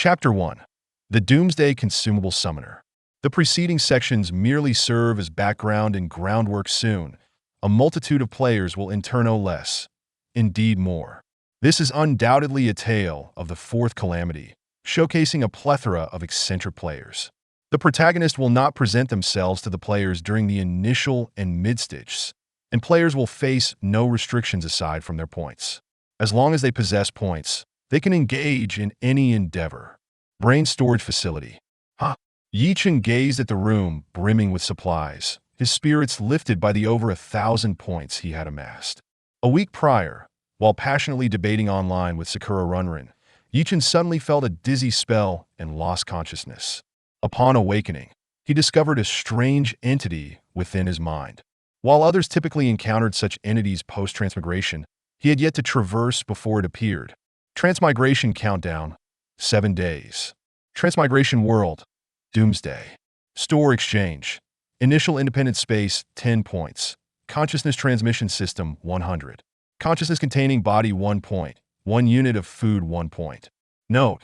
Chapter 1. The Doomsday Consumable Summoner. The preceding sections merely serve as background and groundwork. Soon, a multitude of players will enter, no less, indeed more. This is undoubtedly a tale of the fourth calamity, showcasing a plethora of eccentric players. The protagonist will not present themselves to the players during the initial and mid-stages, and players will face no restrictions aside from their points. As long as they possess points, they can engage in any endeavor. Brain storage facility. Yi Chen gazed at the room brimming with supplies, his spirits lifted by the over 1,000 points he had amassed. A week prior, while passionately debating online with Sakura Runrin, Yi Chen suddenly felt a dizzy spell and lost consciousness. Upon awakening, he discovered a strange entity within his mind. While others typically encountered such entities post-transmigration, he had yet to traverse before it appeared. Transmigration countdown, 7 days. Transmigration world, Doomsday. Store exchange. Initial independent space, 10 points. Consciousness transmission system, 100. Consciousness containing body, 1 point. 1 unit of food, 1 point. Note: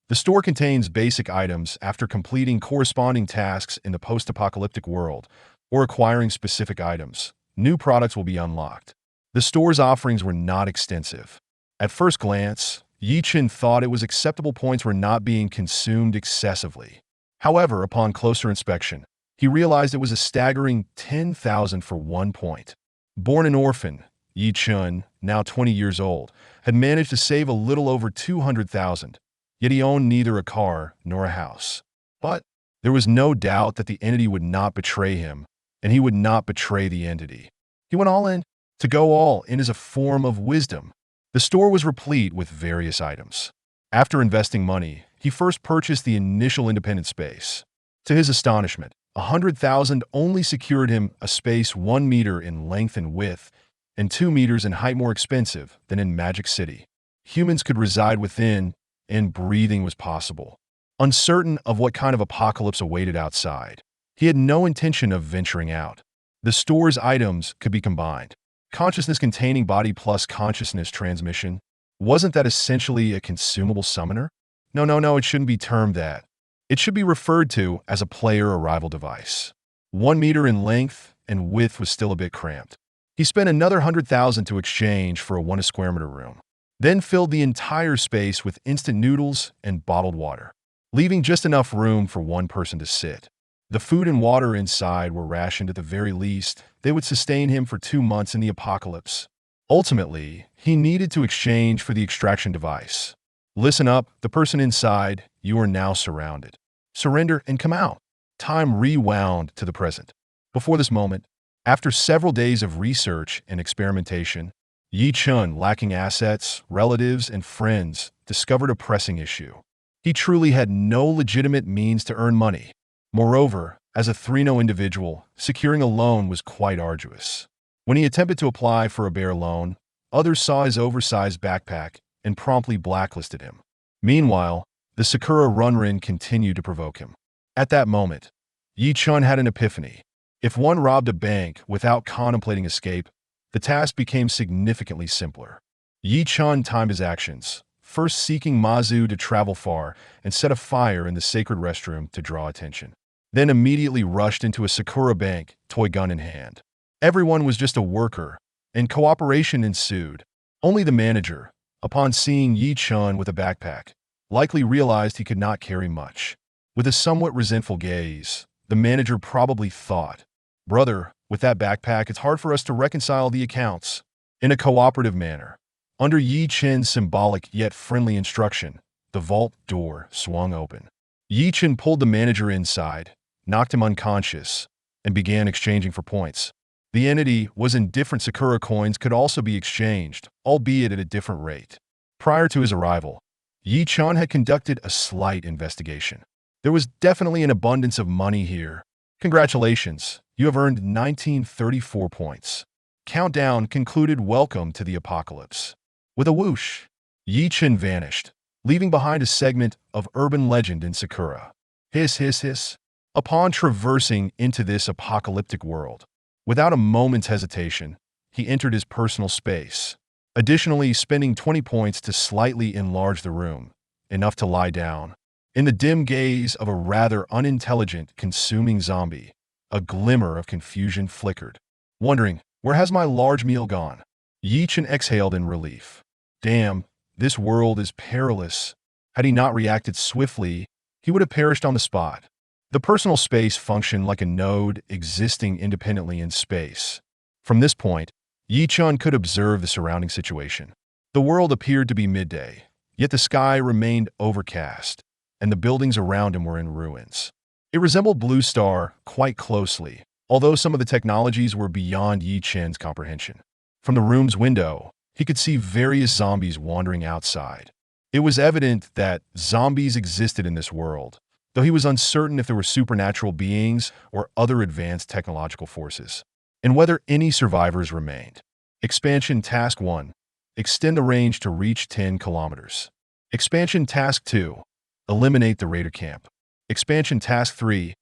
the store contains basic items after completing corresponding tasks in the post-apocalyptic world or acquiring specific items. New products will be unlocked. The store's offerings were not extensive. At first glance, Yi Chen thought it was acceptable points were not being consumed excessively. However, upon closer inspection, he realized it was a staggering 10,000 for 1 point. Born an orphan, Yi Chen, now 20 years old, had managed to save a little over 200,000, yet he owned neither a car nor a house. But there was no doubt that the entity would not betray him, and he would not betray the entity. He went all in. To go all in is a form of wisdom. The store was replete with various items. After investing money, he first purchased the initial independent space. To his astonishment, 100,000 only secured him a space 1 meter in length and width and 2 meters in height, more expensive than in Magic City. Humans could reside within, and breathing was possible. Uncertain of what kind of apocalypse awaited outside, he had no intention of venturing out. The store's items could be combined. Consciousness containing body plus consciousness transmission. Wasn't that essentially a consumable summoner? No, it shouldn't be termed that. It should be referred to as a player arrival device. 1 meter in length and width was still a bit cramped. He spent another 100,000 to exchange for a 1 square meter room, then filled the entire space with instant noodles and bottled water, leaving just enough room for 1 person to sit. The food and water inside were rationed at the very least. They would sustain him for 2 months in the apocalypse. Ultimately, he needed to exchange for the extraction device. Listen up, the person inside, you are now surrounded. Surrender and come out. Time rewound to the present. Before this moment, after several days of research and experimentation, Yi Chen, lacking assets, relatives, and friends, discovered a pressing issue. He truly had no legitimate means to earn money. Moreover, as a 3-0 individual, securing a loan was quite arduous. When he attempted to apply for a bear loan, others saw his oversized backpack and promptly blacklisted him. Meanwhile, the Sakura Runrin continued to provoke him. At that moment, Yi Chen had an epiphany. If one robbed a bank without contemplating escape, the task became significantly simpler. Yi Chen timed his actions, first seeking Mazu to travel far and set a fire in the sacred restroom to draw attention. Then immediately rushed into a Sakura bank, toy gun in hand. Everyone was just a worker, and cooperation ensued. Only the manager, upon seeing Yi Chen with a backpack, likely realized he could not carry much. With a somewhat resentful gaze, the manager probably thought, "Brother, with that backpack, it's hard for us to reconcile the accounts." In a cooperative manner, under Yi Chen's symbolic yet friendly instruction, the vault door swung open. Yi Chen pulled the manager inside, knocked him unconscious, and began exchanging for points. The entity was indifferent. Sakura coins could also be exchanged, albeit at a different rate. Prior to his arrival, Yi Chen had conducted a slight investigation. There was definitely an abundance of money here. Congratulations, you have earned 1934 points. Countdown concluded. Welcome to the apocalypse. With a whoosh, Yi Chen vanished, leaving behind a segment of urban legend in Sakura. Hiss, hiss, hiss. Upon traversing into this apocalyptic world, without a moment's hesitation, he entered his personal space, additionally spending 20 points to slightly enlarge the room, enough to lie down. In the dim gaze of a rather unintelligent, consuming zombie, a glimmer of confusion flickered. Wondering, where has my large meal gone? Yi-Chen exhaled in relief. Damn, this world is perilous. Had he not reacted swiftly, he would have perished on the spot. The personal space functioned like a node existing independently in space. From this point, Yi-Chen could observe the surrounding situation. The world appeared to be midday, yet the sky remained overcast, and the buildings around him were in ruins. It resembled Blue Star quite closely, although some of the technologies were beyond Yi-Chen's comprehension. From the room's window, he could see various zombies wandering outside. It was evident that zombies existed in this world, though he was uncertain if there were supernatural beings or other advanced technological forces, and whether any survivors remained. Expansion Task 1. Extend the range to reach 10 kilometers. Expansion Task 2. Eliminate the raider camp. Expansion Task 3.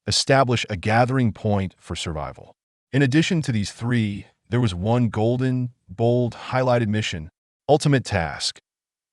Establish a gathering point for survival. In addition to these three, there was one golden, bold, highlighted mission. Ultimate Task.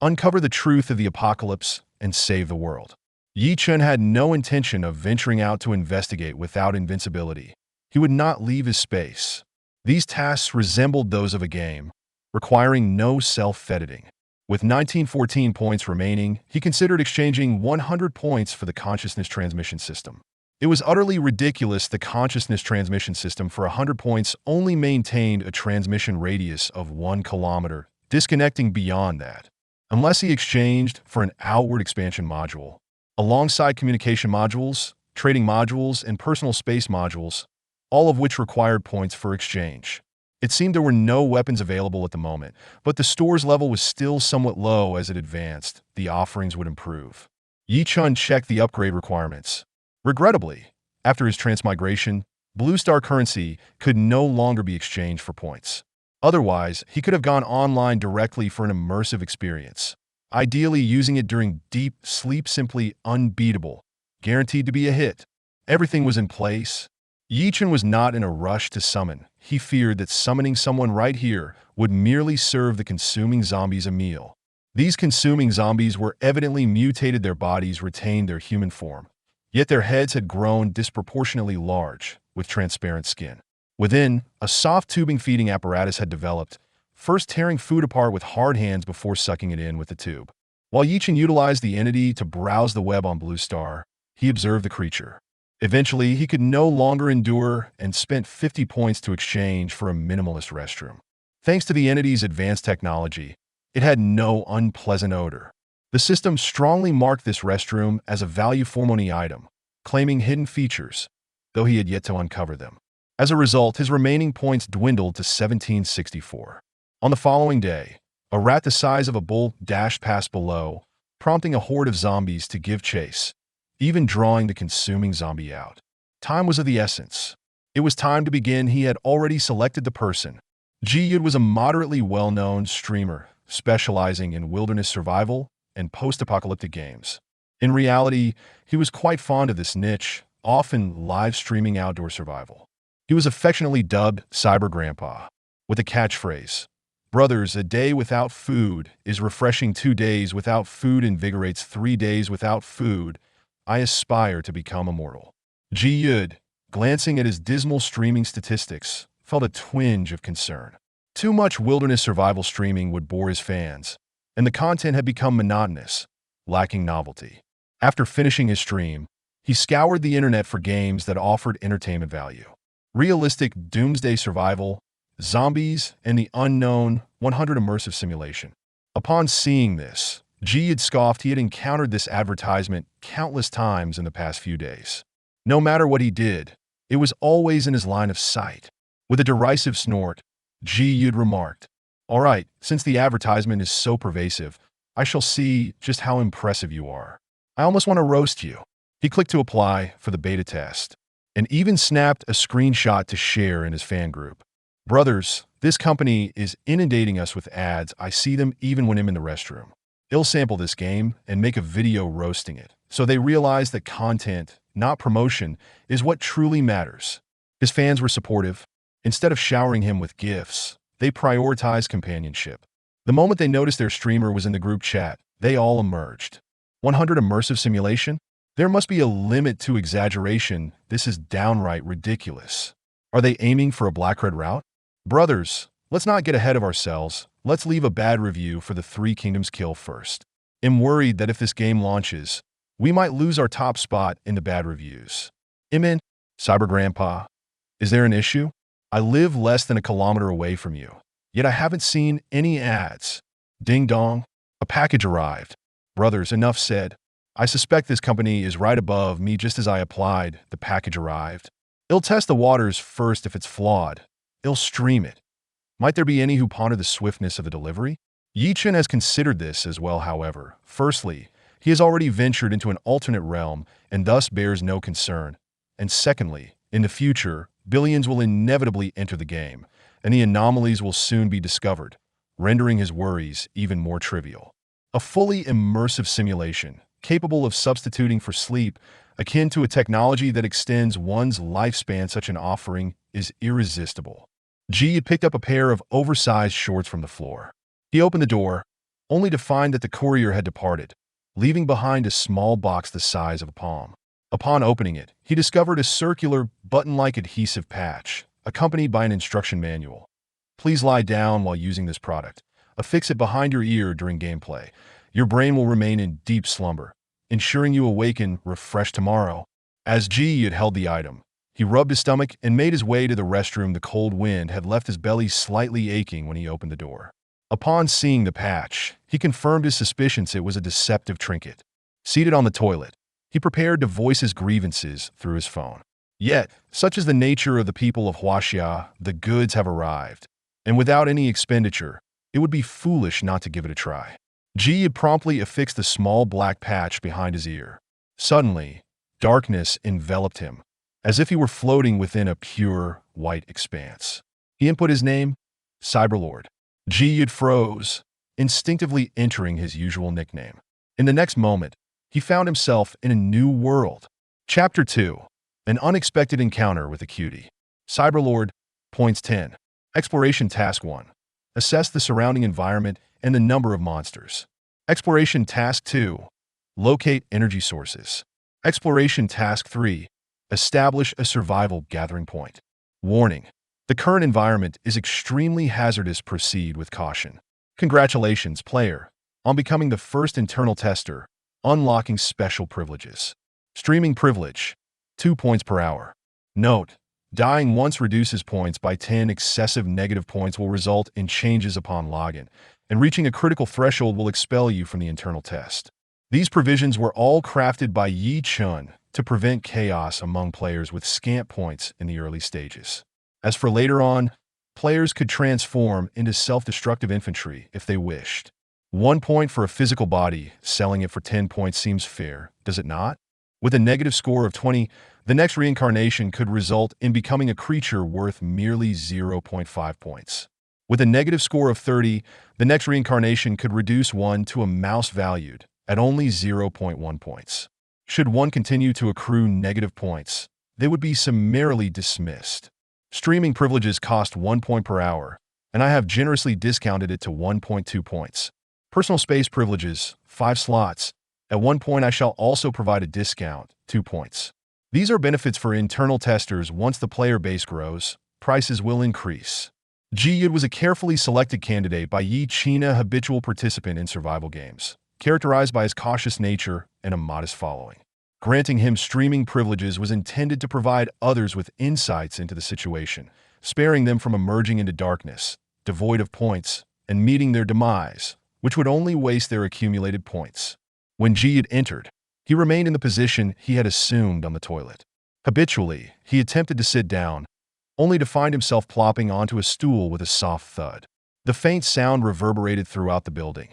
Uncover the truth of the apocalypse and save the world. Yi-Chen had no intention of venturing out to investigate without invincibility. He would not leave his space. These tasks resembled those of a game, requiring no self-editing. With 1914 points remaining, he considered exchanging 100 points for the consciousness transmission system. It was utterly ridiculous the consciousness transmission system for 100 points only maintained a transmission radius of 1 kilometer, disconnecting beyond that. Unless he exchanged for an outward expansion module, alongside communication modules, trading modules, and personal space modules, all of which required points for exchange. It seemed there were no weapons available at the moment, but the store's level was still somewhat low. As it advanced, the offerings would improve. Yi-Chen checked the upgrade requirements. Regrettably, after his transmigration, Blue Star currency could no longer be exchanged for points. Otherwise, he could have gone online directly for an immersive experience. Ideally, using it during deep sleep, simply unbeatable, guaranteed to be a hit. Everything was in place. Yi-Chen was not in a rush to summon. He feared that summoning someone right here would merely serve the consuming zombies a meal. These consuming zombies were evidently mutated. Their bodies retained their human form, yet their heads had grown disproportionately large, with transparent skin. Within, a soft tubing feeding apparatus had developed, first tearing food apart with hard hands before sucking it in with the tube. While Yi-Chen utilized the entity to browse the web on Blue Star, he observed the creature. Eventually, he could no longer endure and spent 50 points to exchange for a minimalist restroom. Thanks to the entity's advanced technology, it had no unpleasant odor. The system strongly marked this restroom as a value-for-money item, claiming hidden features, though he had yet to uncover them. As a result, his remaining points dwindled to 1764. On the following day, a rat the size of a bull dashed past below, prompting a horde of zombies to give chase, even drawing the consuming zombie out. Time was of the essence. It was time to begin. He had already selected the person. Ji-Yud was a moderately well-known streamer, specializing in wilderness survival and post-apocalyptic games. In reality, he was quite fond of this niche, often live-streaming outdoor survival. He was affectionately dubbed Cyber Grandpa, with a catchphrase, "Brothers, a day without food is refreshing. 2 days without food invigorates. 3 days without food. I aspire to become immortal." Ji-Yud, glancing at his dismal streaming statistics, felt a twinge of concern. Too much wilderness survival streaming would bore his fans, and the content had become monotonous, lacking novelty. After finishing his stream, he scoured the internet for games that offered entertainment value. Realistic doomsday survival, zombies, and the unknown 100 immersive simulation. Upon seeing this, Ji-Yud scoffed. He had encountered this advertisement countless times in the past few days. No matter what he did, it was always in his line of sight. With a derisive snort, Ji-Yud remarked, "All right, since the advertisement is so pervasive, I shall see just how impressive you are. I almost want to roast you." He clicked to apply for the beta test, and even snapped a screenshot to share in his fan group. "Brothers, this company is inundating us with ads. I see them even when I'm in the restroom. They'll sample this game and make a video roasting it, so they realize that content, not promotion, is what truly matters." His fans were supportive. Instead of showering him with gifts, they prioritized companionship. The moment they noticed their streamer was in the group chat, they all emerged. 100 immersive simulation? There must be a limit to exaggeration. This is downright ridiculous. Are they aiming for a black-red route? Brothers, let's not get ahead of ourselves. Let's leave a bad review for the Three Kingdoms kill first. I'm worried that if this game launches, we might lose our top spot in the bad reviews. Imin, Cyber Grandpa, is there an issue? I live less than a kilometer away from you, yet I haven't seen any ads. Ding dong, a package arrived. Brothers, enough said. I suspect this company is right above me. Just as I applied, the package arrived. It'll test the waters first. If it's flawed, it'll stream it. Might there be any who ponder the swiftness of the delivery? Yi Chen has considered this as well, however. Firstly, he has already ventured into an alternate realm and thus bears no concern. And secondly, in the future, billions will inevitably enter the game, and the anomalies will soon be discovered, rendering his worries even more trivial. A fully immersive simulation, capable of substituting for sleep, akin to a technology that extends one's lifespan. Such an offering is irresistible. Ji had picked up a pair of oversized shorts from the floor. He opened the door, only to find that the courier had departed, leaving behind a small box the size of a palm. Upon opening it, he discovered a circular, button-like adhesive patch, accompanied by an instruction manual. Please lie down while using this product. Affix it behind your ear during gameplay. Your brain will remain in deep slumber, ensuring you awaken refreshed tomorrow. As Ji had held the item, he rubbed his stomach and made his way to the restroom. The cold wind had left his belly slightly aching when he opened the door. Upon seeing the patch, he confirmed his suspicions. It was a deceptive trinket. Seated on the toilet, he prepared to voice his grievances through his phone. Yet, such is the nature of the people of Huaxia, the goods have arrived, and without any expenditure, it would be foolish not to give it a try. Ji had promptly affixed the small black patch behind his ear. Suddenly, darkness enveloped him, as if he were floating within a pure, white expanse. He input his name, Cyberlord. Ji had froze, instinctively entering his usual nickname. In the next moment, he found himself in a new world. Chapter 2. An unexpected encounter with a cutie. Cyberlord, points 10. Exploration Task 1. Assess the surrounding environment and the number of monsters. Exploration Task 2. Locate energy sources. Exploration Task 3. Establish a survival gathering point. Warning. The current environment is extremely hazardous. Proceed with caution. Congratulations, player, on becoming the first internal tester, unlocking special privileges. Streaming privilege, 2 points per hour. Note, dying once reduces points by 10. Excessive negative points will result in changes upon login, and reaching a critical threshold will expel you from the internal test. These provisions were all crafted by Yi Chen to prevent chaos among players with scant points in the early stages. As for later on, players could transform into self-destructive infantry if they wished. 1 point for a physical body, selling it for 10 points seems fair, does it not? With a negative score of 20, the next reincarnation could result in becoming a creature worth merely 0.5 points. With a negative score of 30, the next reincarnation could reduce one to a mouse valued at only 0.1 points. Should one continue to accrue negative points, they would be summarily dismissed. Streaming privileges cost 1 point per hour, and I have generously discounted it to 1.2 points. Personal space privileges, 5 slots. At 1 point I shall also provide a discount, 2 points. These are benefits for internal testers. Once the player base grows, prices will increase. Ji Yud was a carefully selected candidate by Yi Chen, a habitual participant in survival games, characterized by his cautious nature and a modest following. Granting him streaming privileges was intended to provide others with insights into the situation, sparing them from emerging into darkness, devoid of points, and meeting their demise, which would only waste their accumulated points. When Ji had entered, he remained in the position he had assumed on the toilet. Habitually, he attempted to sit down, only to find himself plopping onto a stool with a soft thud. The faint sound reverberated throughout the building,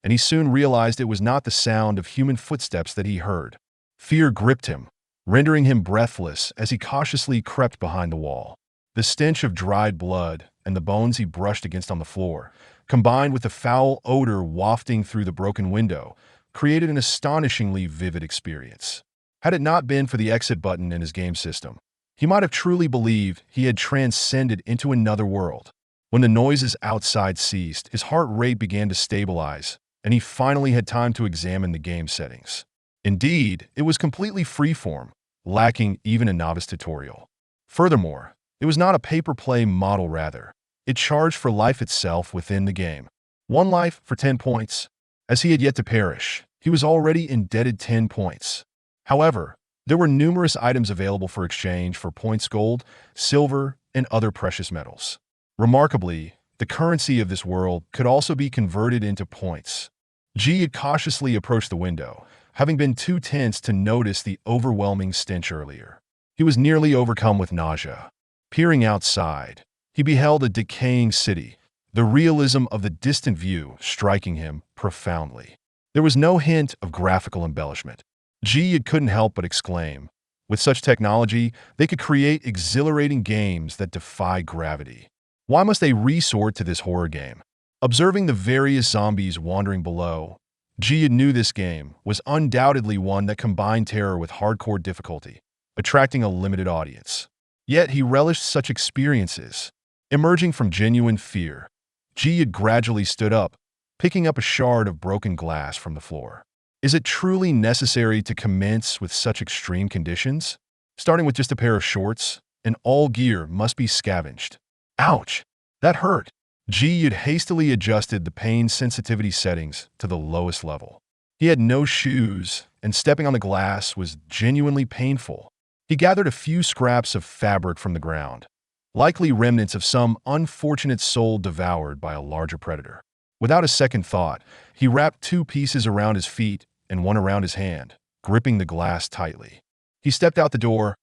and he soon realized it was not the sound of human footsteps that he heard. Fear gripped him, rendering him breathless as he cautiously crept behind the wall. The stench of dried blood and the bones he brushed against on the floor, combined with the foul odor wafting through the broken window, created an astonishingly vivid experience. Had it not been for the exit button in his game system, he might have truly believed he had transcended into another world. When the noises outside ceased, his heart rate began to stabilize, and he finally had time to examine the game settings. Indeed, it was completely freeform, lacking even a novice tutorial. Furthermore, it was not a pay-per-play model rather. It charged for life itself within the game. One life for 10 points. As he had yet to perish, he was already indebted 10 points. However, there were numerous items available for exchange for points gold, silver, and other precious metals. Remarkably, the currency of this world could also be converted into points. G had cautiously approached the window, having been too tense to notice the overwhelming stench earlier. He was nearly overcome with nausea. Peering outside, he beheld a decaying city, the realism of the distant view striking him profoundly. There was no hint of graphical embellishment. G couldn't help but exclaim. With such technology, they could create exhilarating games that defy gravity. Why must they resort to this horror game? Observing the various zombies wandering below, G knew this game was undoubtedly one that combined terror with hardcore difficulty, attracting a limited audience. Yet he relished such experiences. Emerging from genuine fear, G gradually stood up, picking up a shard of broken glass from the floor. Is it truly necessary to commence with such extreme conditions? Starting with just a pair of shorts, and all gear must be scavenged. Ouch! That hurt! G hastily adjusted the pain sensitivity settings to the lowest level. He had no shoes, and stepping on the glass was genuinely painful. He gathered a few scraps of fabric from the ground, likely remnants of some unfortunate soul devoured by a larger predator. Without a second thought, he wrapped 2 pieces around his feet and 1 around his hand, gripping the glass tightly. He stepped out the door,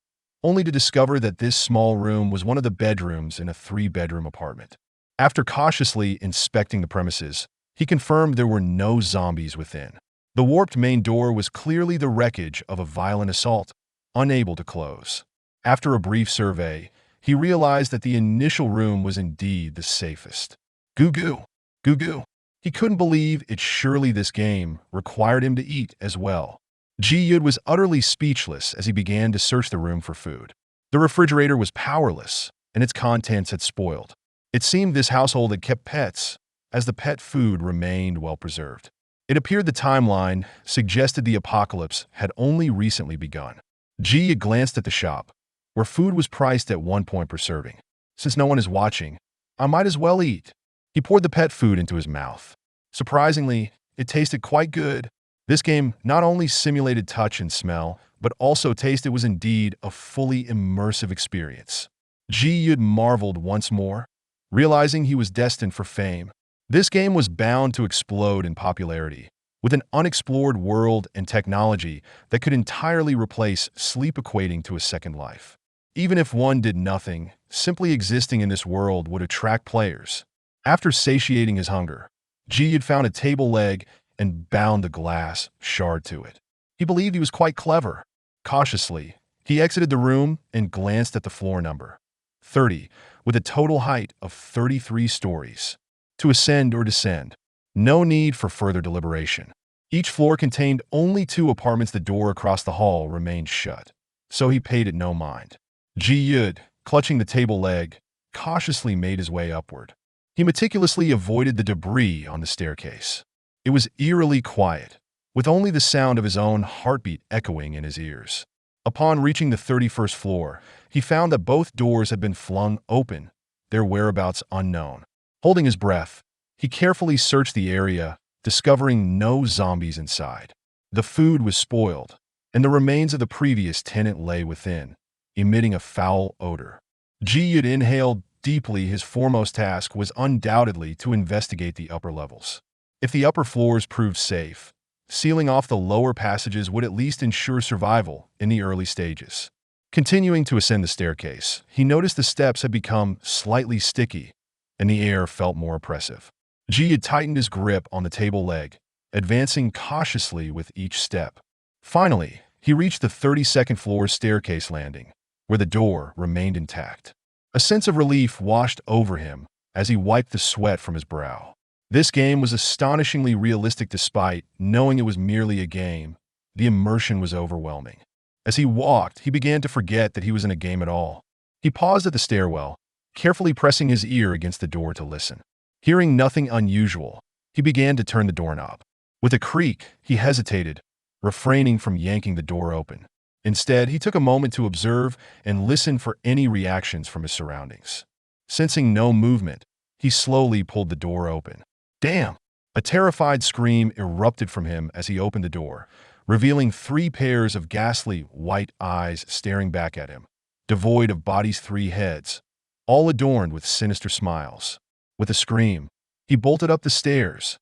only to discover that this small room was one of the bedrooms in a 3-bedroom apartment. After cautiously inspecting the premises, he confirmed there were no zombies within. The warped main door was clearly the wreckage of a violent assault, unable to close. After a brief survey, he realized that the initial room was indeed the safest. Goo goo, goo goo. He couldn't believe it. Surely this game required him to eat as well. Ji Yud was utterly speechless as he began to search the room for food. The refrigerator was powerless, and its contents had spoiled. It seemed this household had kept pets, as the pet food remained well preserved. It appeared the timeline suggested the apocalypse had only recently begun. Ji Yud glanced at the shop, where food was priced at 1 point per serving. Since no one is watching, I might as well eat. He poured the pet food into his mouth. Surprisingly, it tasted quite good. This game not only simulated touch and smell, but also taste. It was indeed a fully immersive experience. Ji Yud marveled once more, realizing he was destined for fame. This game was bound to explode in popularity, with an unexplored world and technology that could entirely replace sleep, equating to a second life. Even if one did nothing, simply existing in this world would attract players. After satiating his hunger, Ji Yud found a table leg and bound a glass shard to it. He believed he was quite clever. Cautiously, he exited the room and glanced at the floor number 30, with a total height of 33 stories. To ascend or descend, no need for further deliberation. Each floor contained only 2 apartments. The door across the hall remained shut, so he paid it no mind. Ji Yud, clutching the table leg, cautiously made his way upward. He meticulously avoided the debris on the staircase. It was eerily quiet, with only the sound of his own heartbeat echoing in his ears. Upon reaching the 31st floor, he found that both doors had been flung open, their whereabouts unknown. Holding his breath, he carefully searched the area, discovering no zombies inside. The food was spoiled, and the remains of the previous tenant lay within, emitting a foul odor. Ji Yud inhaled deeply. His foremost task was undoubtedly to investigate the upper levels. If the upper floors proved safe, sealing off the lower passages would at least ensure survival in the early stages. Continuing to ascend the staircase, he noticed the steps had become slightly sticky, and the air felt more oppressive. Ji had tightened his grip on the table leg, advancing cautiously with each step. Finally, he reached the 32nd floor staircase landing, where the door remained intact. A sense of relief washed over him as he wiped the sweat from his brow. This game was astonishingly realistic. Despite knowing it was merely a game, the immersion was overwhelming. As he walked, he began to forget that he was in a game at all. He paused at the stairwell, carefully pressing his ear against the door to listen. Hearing nothing unusual, he began to turn the doorknob. With a creak, he hesitated, refraining from yanking the door open. Instead, he took a moment to observe and listen for any reactions from his surroundings. Sensing no movement, he slowly pulled the door open. Damn! A terrified scream erupted from him as he opened the door, revealing 3 pairs of ghastly, white eyes staring back at him, devoid of body's 3 heads, all adorned with sinister smiles. With a scream, he bolted up the stairs,